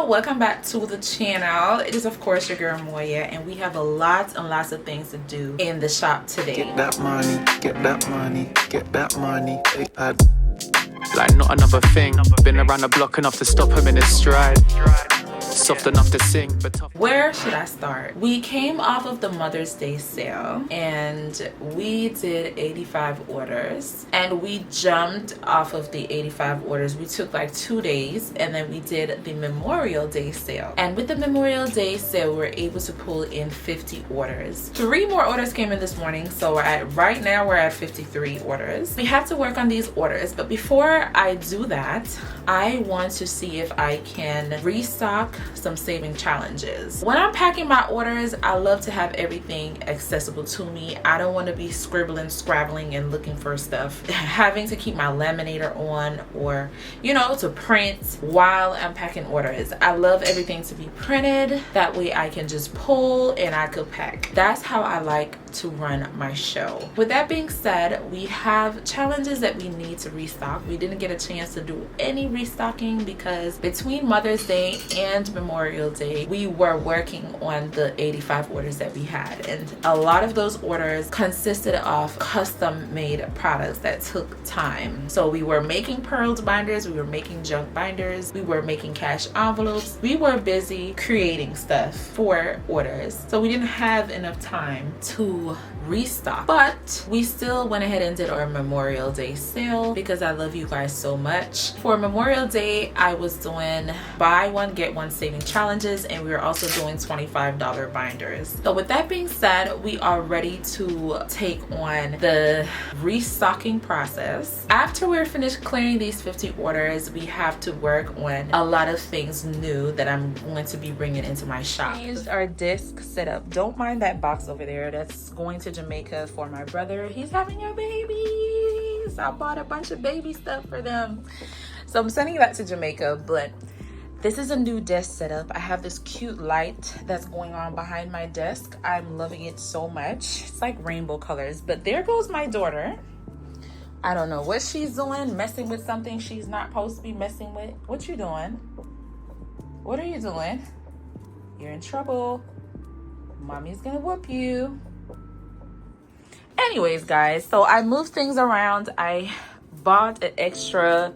Welcome back to the channel. It is of course your girl Moya, and we have lots and lots of things to do in the shop today. Get that money, get that money, get that money. Like not another thing. Been around the block enough to stop him in his stride. Soft enough to sing, but tough. Where should I start? We came off of the Mother's Day sale and we did 85 orders, and we jumped off of the 85 orders. We took like 2 days, and then we did the Memorial Day sale. And with the Memorial Day sale, we were able to pull in 50 orders. 3 more orders came in this morning, so right now we're at 53 orders. We have to work on these orders, but before I do that, I want to see if I can restock some saving challenges. When I'm packing my orders, I love to have everything accessible to me. I don't want to be scribbling, scrabbling, and looking for stuff, having to keep my laminator on, or to print while I'm packing orders. I love everything to be printed. That way I can just pull and I could pack. That's how I like to run my show. With that being said, we have challenges that we need to restock. We didn't get a chance to do any restocking because between Mother's Day and Memorial Day, we were working on the 85 orders that we had, and a lot of those orders consisted of custom made products that took time. So we were making pearls binders, we were making junk binders, we were making cash envelopes. We were busy creating stuff for orders, so we didn't have enough time to restock, but we still went ahead and did our Memorial Day sale because I love you guys so much. For Memorial Day, I was doing buy one get one saving challenges, and we were also doing $25 binders. So with that being said, we are ready to take on the restocking process. After we're finished clearing these 50 orders, we have to work on a lot of things new that I'm going to be bringing into my shop. Changed our disc setup. Don't mind that box over there. That's going to Jamaica for my brother. He's having a baby, so I bought a bunch of baby stuff for them, so I'm sending that to Jamaica. But this is a new desk setup. I have this cute light that's going on behind my desk. I'm loving it so much. It's like rainbow colors. But there goes my daughter. I don't know what she's doing, messing with something she's not supposed to be messing with. What you doing? What are you doing? You're in trouble. Mommy's gonna whoop you. Anyways, guys, so I moved things around. I bought an extra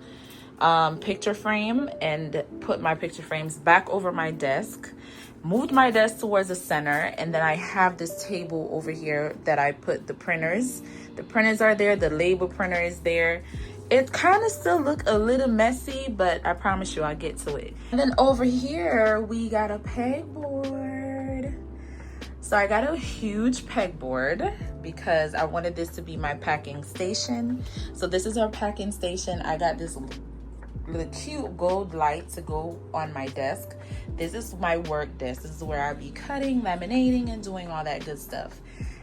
picture frame and put my picture frames back over my desk, moved my desk towards the center, and then I have this table over here that I put the printers. The printers are there, the label printer is there. It kind of still look a little messy, but I promise you I'll get to it. And then over here we got a pegboard. So I got a huge pegboard because I wanted this to be my packing station. So this is our packing station. I got this really cute gold light to go on my desk. This is my work desk. This is where I'll be cutting, laminating, and doing all that good stuff.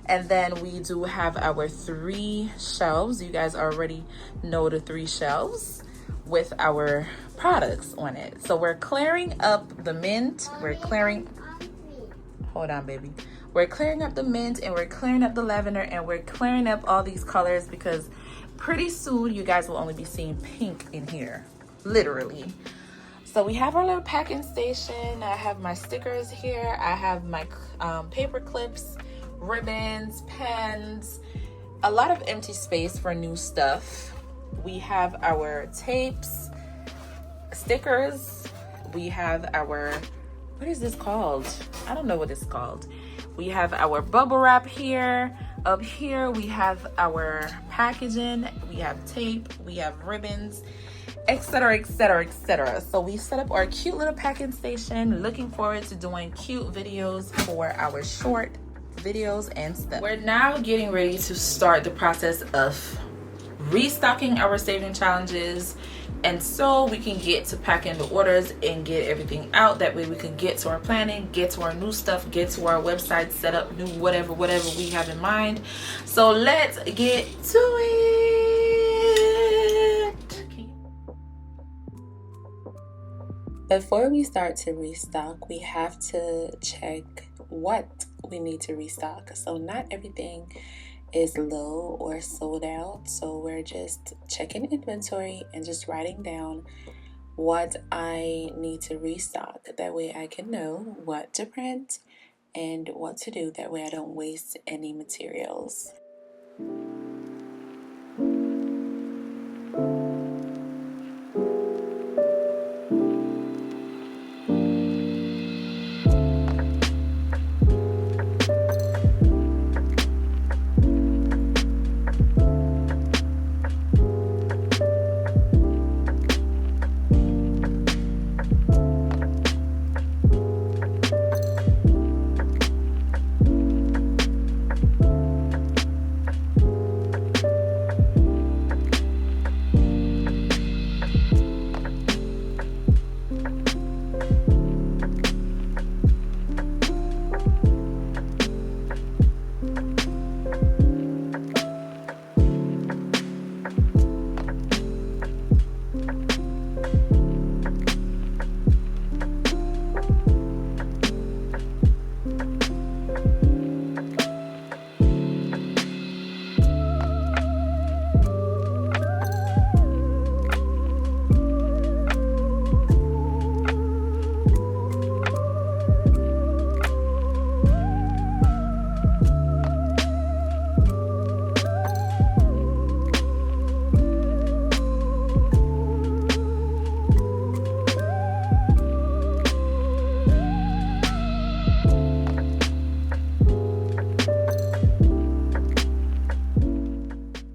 And then we do have our 3 shelves. You guys already know the 3 shelves with our products on it. So we're clearing up the mint. We're clearing, hold on baby. We're clearing up the mint, and we're clearing up the lavender, and we're clearing up all these colors because pretty soon you guys will only be seeing pink in here, literally. So we have our little packing station. I have my stickers here. I have my paper clips, ribbons, pens, a lot of empty space for new stuff. We have our tapes, stickers. We have our, what is this called? I don't know what it's called. We have our bubble wrap here. Up here we have our packaging, we have tape, we have ribbons, etc, etc, etc. So we set up our cute little packing station. Looking forward to doing cute videos for our short videos and stuff. We're now getting ready to start the process of restocking our saving challenges, and so we can get to packing the orders and get everything out. That way we can get to our planning, get to our new stuff, get to our website, set up new whatever we have in mind. So let's get to it. Before we start to restock, we have to check what we need to restock. So not everything is low or sold out. So we're just checking inventory and just writing down what I need to restock. That way I can know what to print and what to do. That way I don't waste any materials.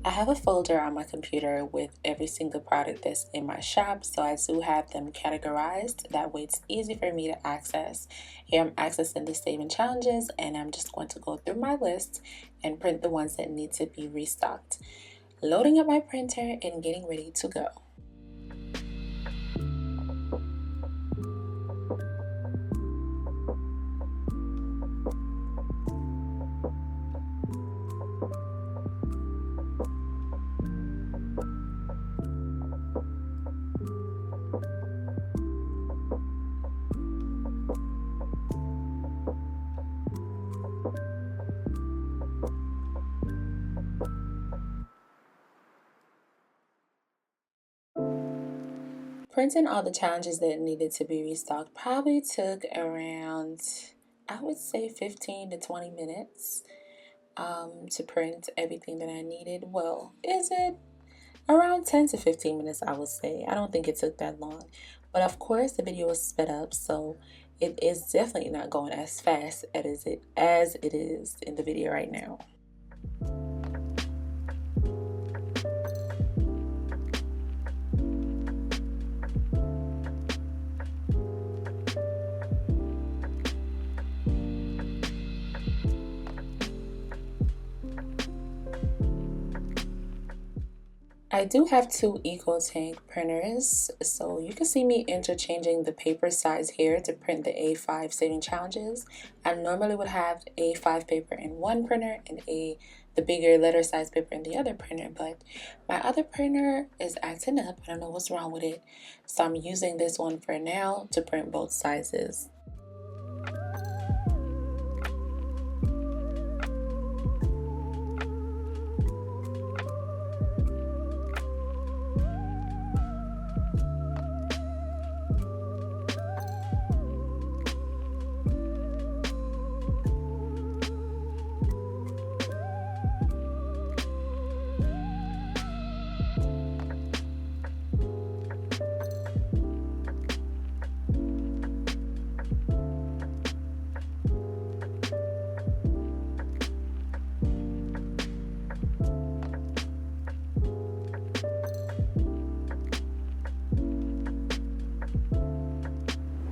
I have a folder on my computer with every single product that's in my shop, so I do have them categorized. That way it's easy for me to access. Here I'm accessing the saving challenges, and I'm just going to go through my list and print the ones that need to be restocked. Loading up my printer and getting ready to go. Printing all the challenges that needed to be restocked probably took around, I would say 15 to 20 minutes to print everything that I needed. Well, is it around 10 to 15 minutes, I would say. I don't think it took that long. But of course, the video was sped up, so it is definitely not going as fast as it is in the video right now. I do have two EcoTank printers, so you can see me interchanging the paper size here to print the A5 saving challenges. I normally would have A5 paper in one printer and the bigger letter size paper in the other printer, but my other printer is acting up. I don't know what's wrong with it, so I'm using this one for now to print both sizes.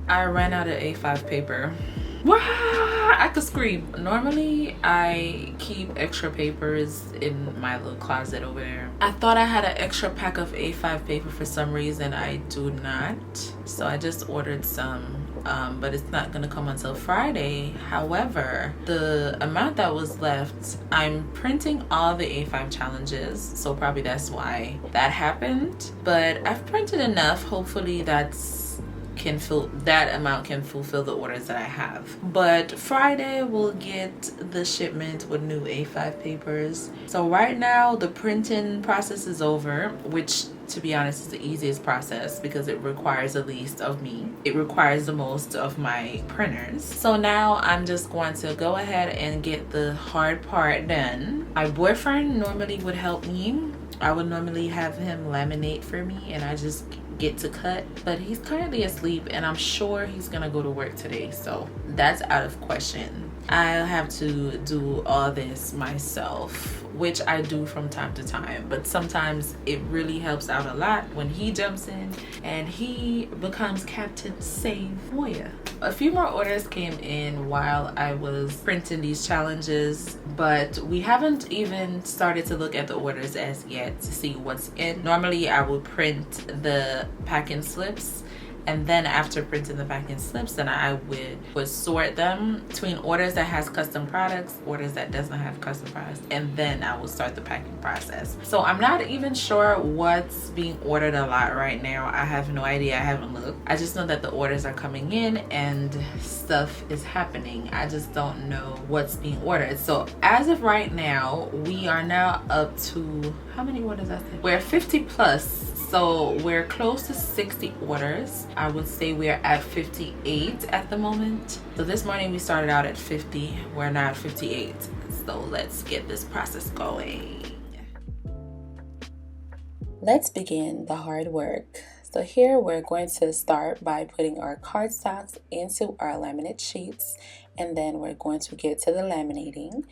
I ran out of A5 paper. Wow! I could scream. Normally, I keep extra papers in my little closet over there. I thought I had an extra pack of A5 paper. For some reason, I do not. So I just ordered some. But it's not gonna come until Friday. However, the amount that was left, I'm printing all the A5 challenges, so probably that's why that happened. But I've printed enough. Hopefully that amount can fulfill the orders that I have. But Friday we'll get the shipment with new A5 papers. So right now the printing process is over, which to be honest is the easiest process because it requires the least of me. It requires the most of my printers. So now I'm just going to go ahead and get the hard part done. My boyfriend normally would help me. I would normally have him laminate for me and I just get to cut, but he's currently asleep and I'm sure he's gonna go to work today, so that's out of question. I'll have to do all this myself, which I do from time to time, but sometimes it really helps out a lot when he jumps in and he becomes Captain Savoya. A few more orders came in while I was printing these challenges, but we haven't even started to look at the orders as yet to see what's in. Normally I would print the packing slips, and then after printing the packing slips, then I would sort them between orders that has custom products, orders that does not have custom products, and then I will start the packing process. So I'm not even sure what's being ordered a lot right now. I have no idea. I haven't looked. I just know that the orders are coming in and stuff is happening. I just don't know what's being ordered. So as of right now, we are now up to, how many orders I said? We're 50 plus. So we're close to 60 orders. I would say we're at 58 at the moment. So this morning we started out at 50. We're now at 58. So let's get this process going. Let's begin the hard work. So here we're going to start by putting our cardstocks into our laminate sheets, and then we're going to get to the laminating.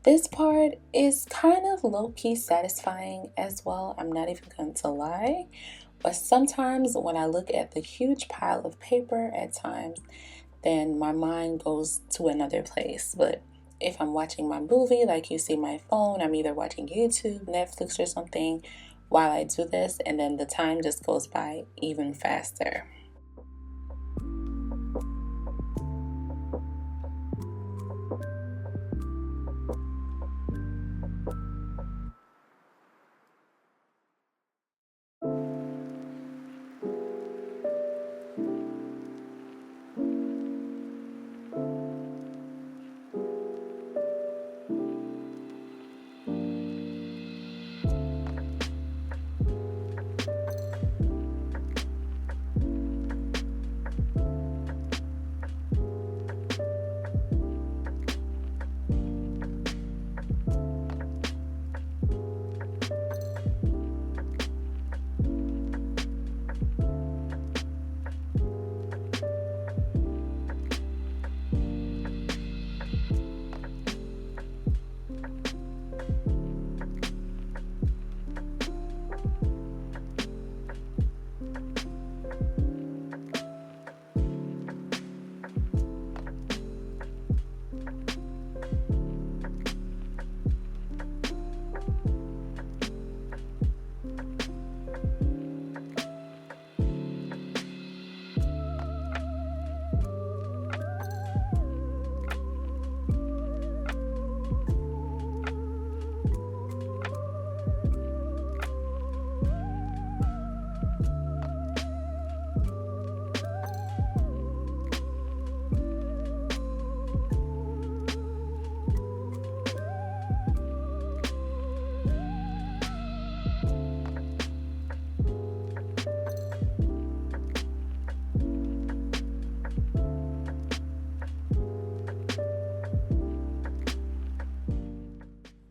This part is kind of low-key satisfying as well, I'm not even going to lie. But sometimes when I look at the huge pile of paper at times, then my mind goes to another place. But if I'm watching my movie, like you see my phone, I'm either watching YouTube, Netflix or something while I do this, and then the time just goes by even faster.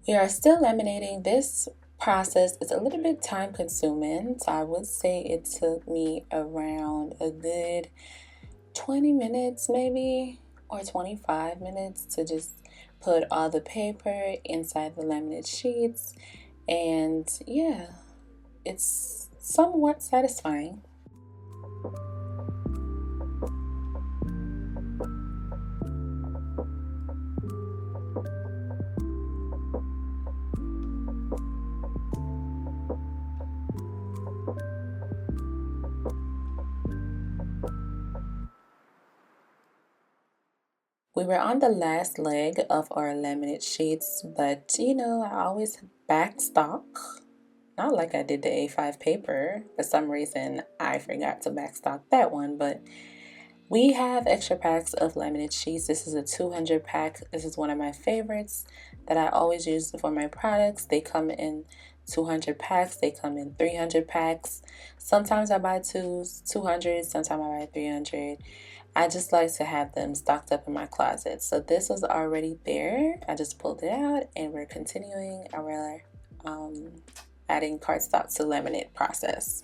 We are still laminating. This process is a little bit time consuming, so I would say it took me around a good 20 minutes maybe, or 25 minutes to just put all the paper inside the laminate sheets. And yeah, it's somewhat satisfying. We were on the last leg of our laminate sheets, but you know, I always back stock. Not like I did the A5 paper. For some reason, I forgot to back stock that one, but we have extra packs of laminate sheets. This is a 200 pack. This is one of my favorites that I always use for my products. They come in 200 packs. They come in 300 packs. Sometimes I buy 200, sometimes I buy 300. I just like to have them stocked up in my closet. So this was already there. I just pulled it out and we're continuing our adding cardstock to laminate process.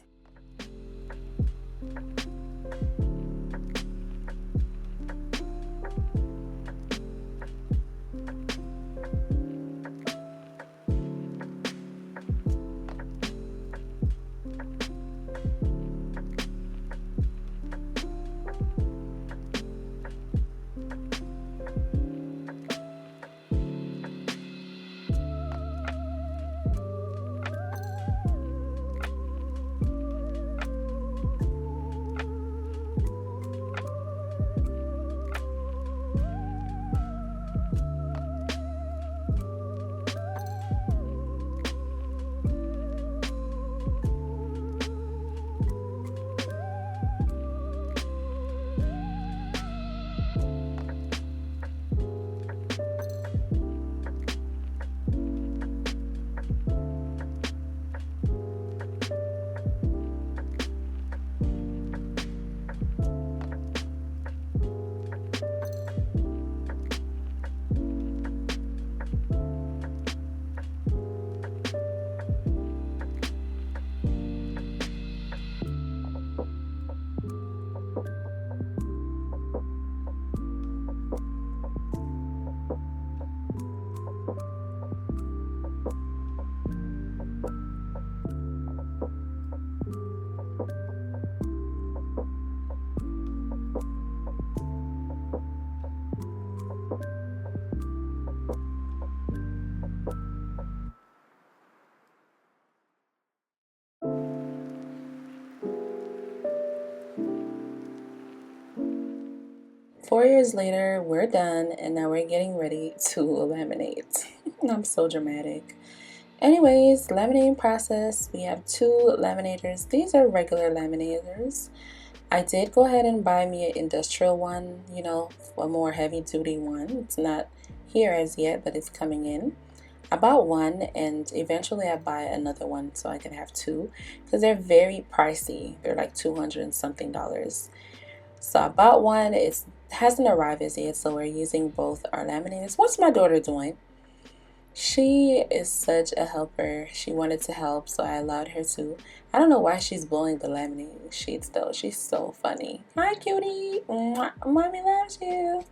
Four years later, we're done, and now we're getting ready to laminate. I'm so dramatic. Anyways, laminating process. We have two laminators. These are regular laminators. I did go ahead and buy me an industrial one, you know, a more heavy duty one. It's not here as yet, but it's coming in. I bought one and eventually I buy another one so I can have two because they're very pricey. They're like 200 and something dollars. So I bought one. It hasn't arrived as yet, so we're using both our laminators. What's my daughter doing? She is such a helper. She wanted to help, so I allowed her to. I don't know why she's blowing the laminating sheets though. She's so funny. Hi, cutie. Mwah. Mommy loves you.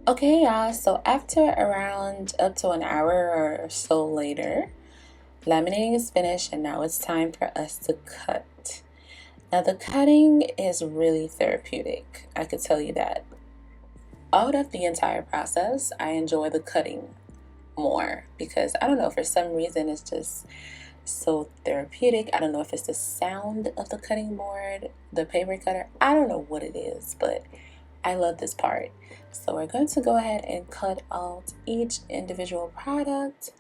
Okay, y'all, so after around up to an hour or so later, laminating is finished and now it's time for us to cut. Now the cutting is really therapeutic, I could tell you that. Out of the entire process, I enjoy the cutting more because I don't know, for some reason it's just so therapeutic. I don't know if it's the sound of the cutting board, the paper cutter, I don't know what it is, but I love this part. So we're going to go ahead and cut out each individual product.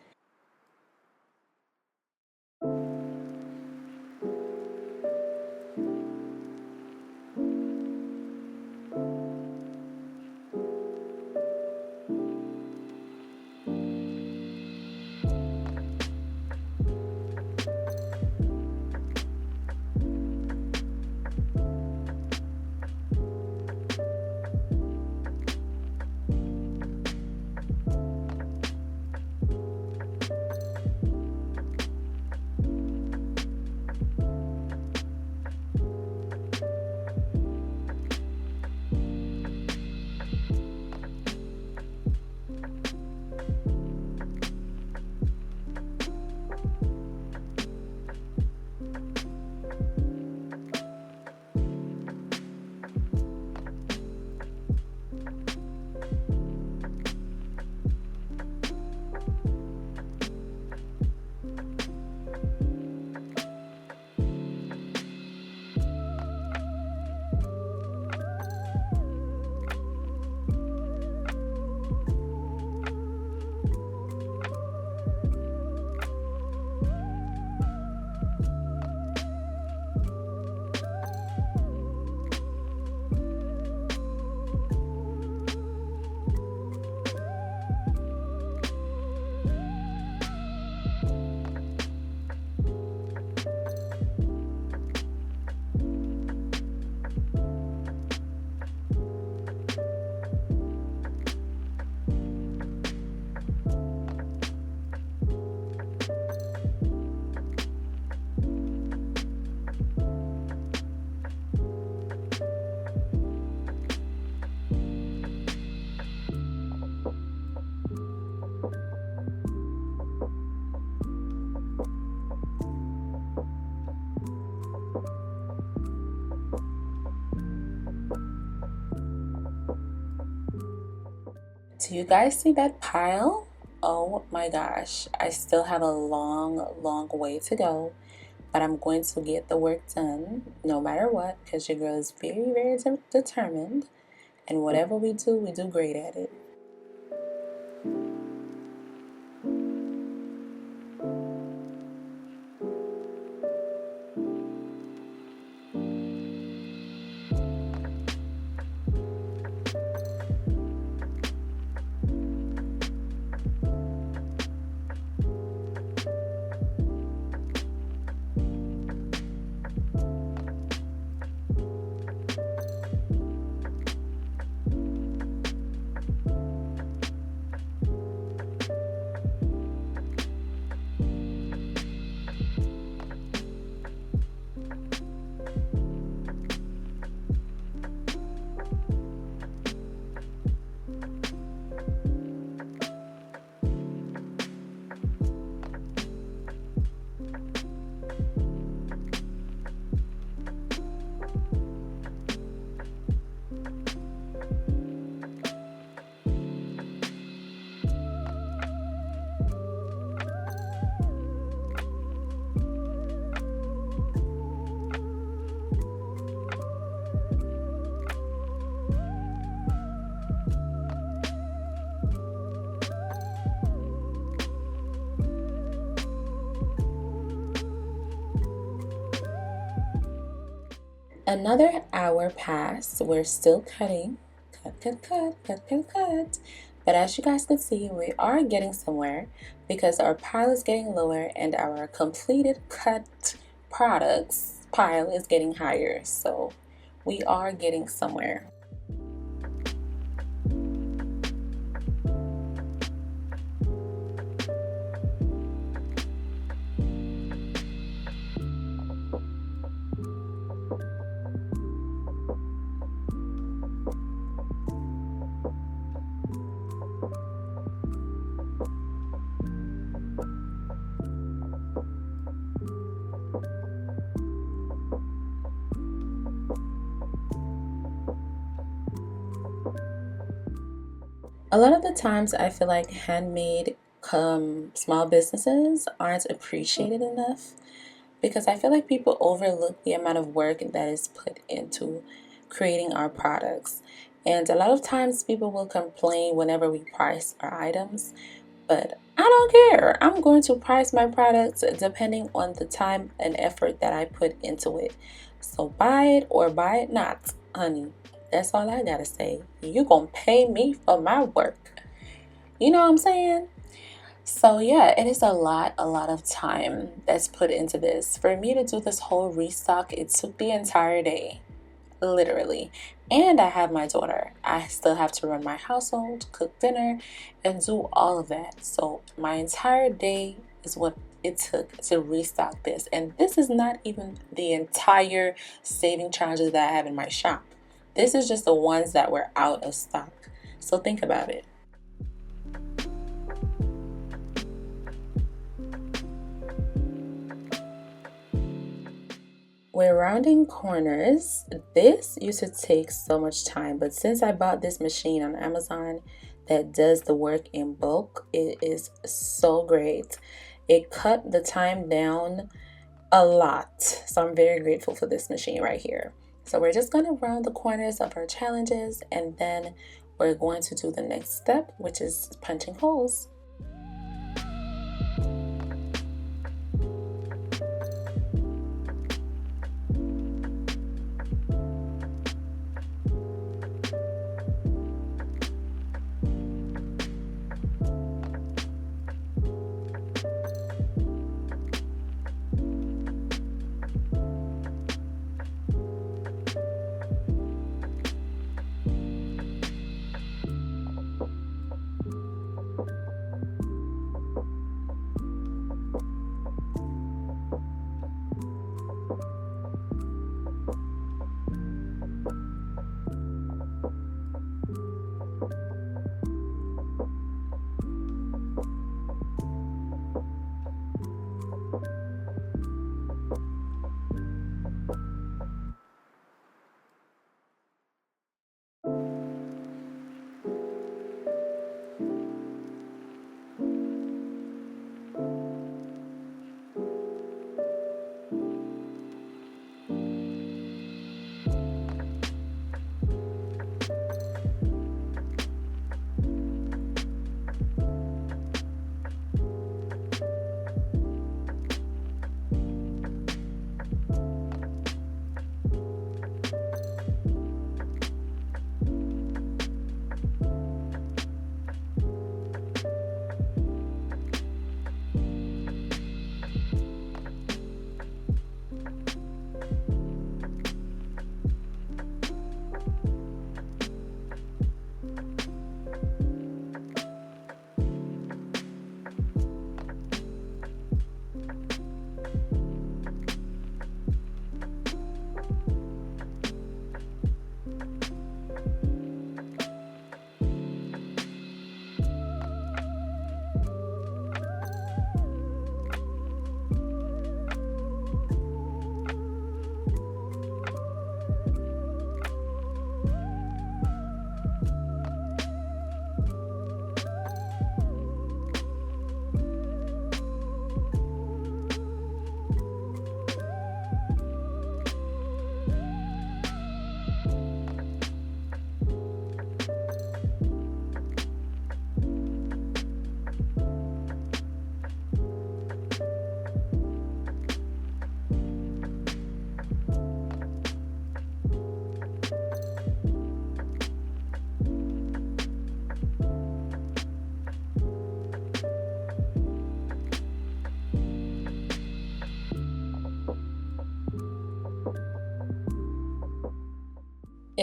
Do you guys see that pile? Oh my gosh, I still have a long way to go, but I'm going to get the work done no matter what, because your girl is very determined, and whatever we do great at it. Another hour passed. We're still cutting. Cut. But as you guys can see, we are getting somewhere because our pile is getting lower and our completed cut products pile is getting higher. So we are getting somewhere. A lot of the times I feel like handmade small businesses aren't appreciated enough because I feel like people overlook the amount of work that is put into creating our products. And a lot of times people will complain whenever we price our items, but I don't care. I'm going to price my products depending on the time and effort that I put into it. So buy it or buy it not, honey. That's all I gotta say. You gonna pay me for my work. You know what I'm saying? So yeah, it is a lot of time that's put into this. For me to do this whole restock, it took the entire day, literally. And I have my daughter. I still have to run my household, cook dinner, and do all of that. So my entire day is what it took to restock this. And this is not even the entire saving challenges that I have in my shop. This is just the ones that were out of stock. So think about it. We're rounding corners. This used to take so much time, but since I bought this machine on Amazon that does the work in bulk, it is so great. It cut the time down a lot. So I'm very grateful for this machine right here. So we're just going to round the corners of our challenges, and then we're going to do the next step, which is punching holes.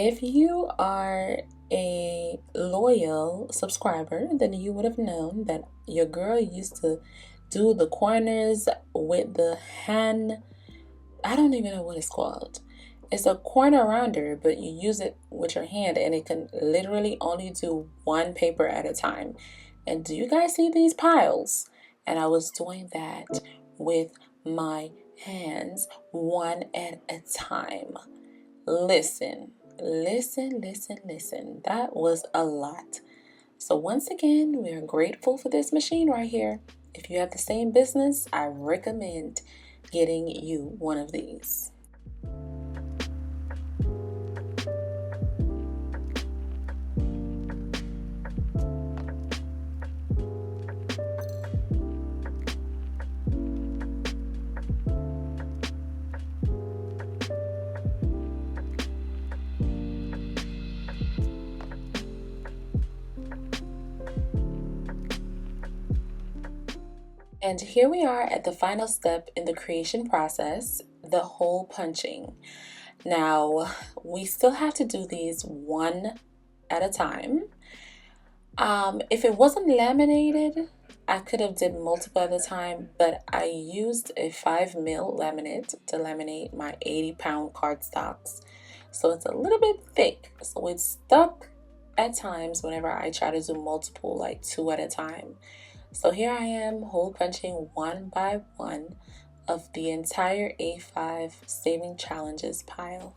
If you are a loyal subscriber, then you would have known that your girl used to do the corners with the hand. I don't even know what it's called. It's a corner rounder, but you use it with your hand and it can literally only do one paper at a time. And do you guys see these piles? And I was doing that with my hands, one at a time. Listen. That was a lot. So once again, we are grateful for this machine right here. If you have the same business, I recommend getting you one of these. And here we are at the final step in the creation process, the hole punching. Now, we still have to do these one at a time. If it wasn't laminated, I could have did multiple at a time, but I used a 5mm laminate to laminate my 80-pound cardstocks. So it's a little bit thick, so it's stuck at times whenever I try to do multiple, like 2 at a time. So here I am hole punching one by one of the entire A5 saving challenges pile.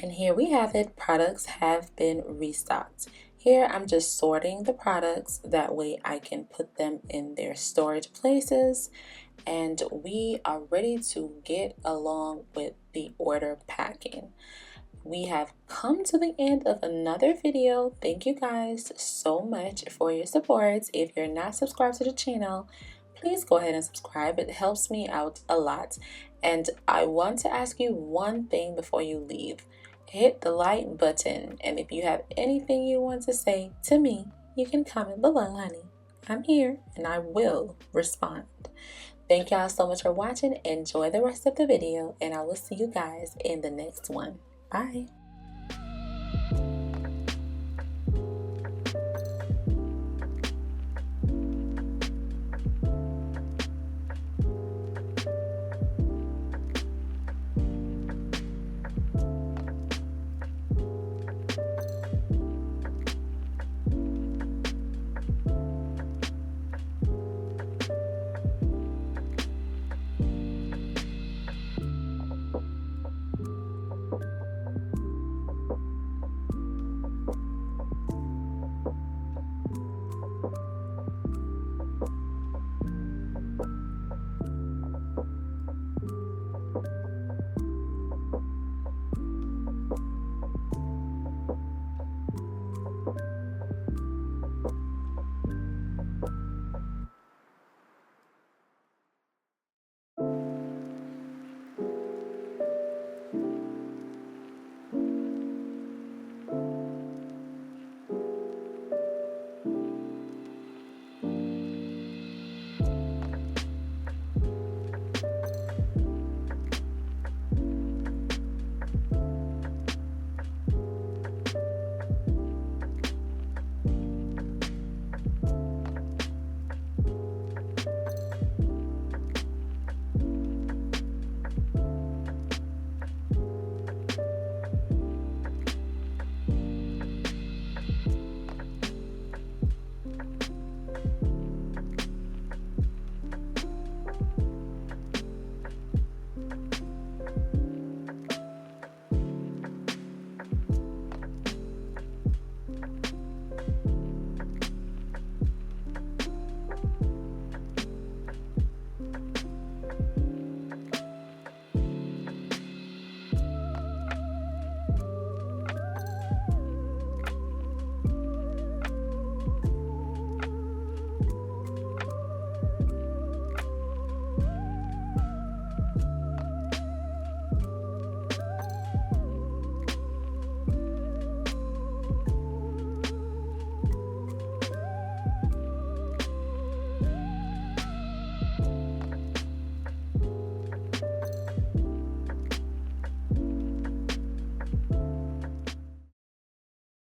And here we have it, products have been restocked. Here I'm just sorting the products, that way I can put them in their storage places, and we are ready to get along with the order packing. We have come to the end of another video. Thank you guys so much for your support. If you're not subscribed to the channel, please go ahead and subscribe. It helps me out a lot. And I want to ask you one thing before you leave. Hit the like button, and if you have anything you want to say to me, you can comment below, honey. I'm here and I will respond. Thank y'all so much for watching. Enjoy the rest of the video, and I will see you guys in the next one. Bye.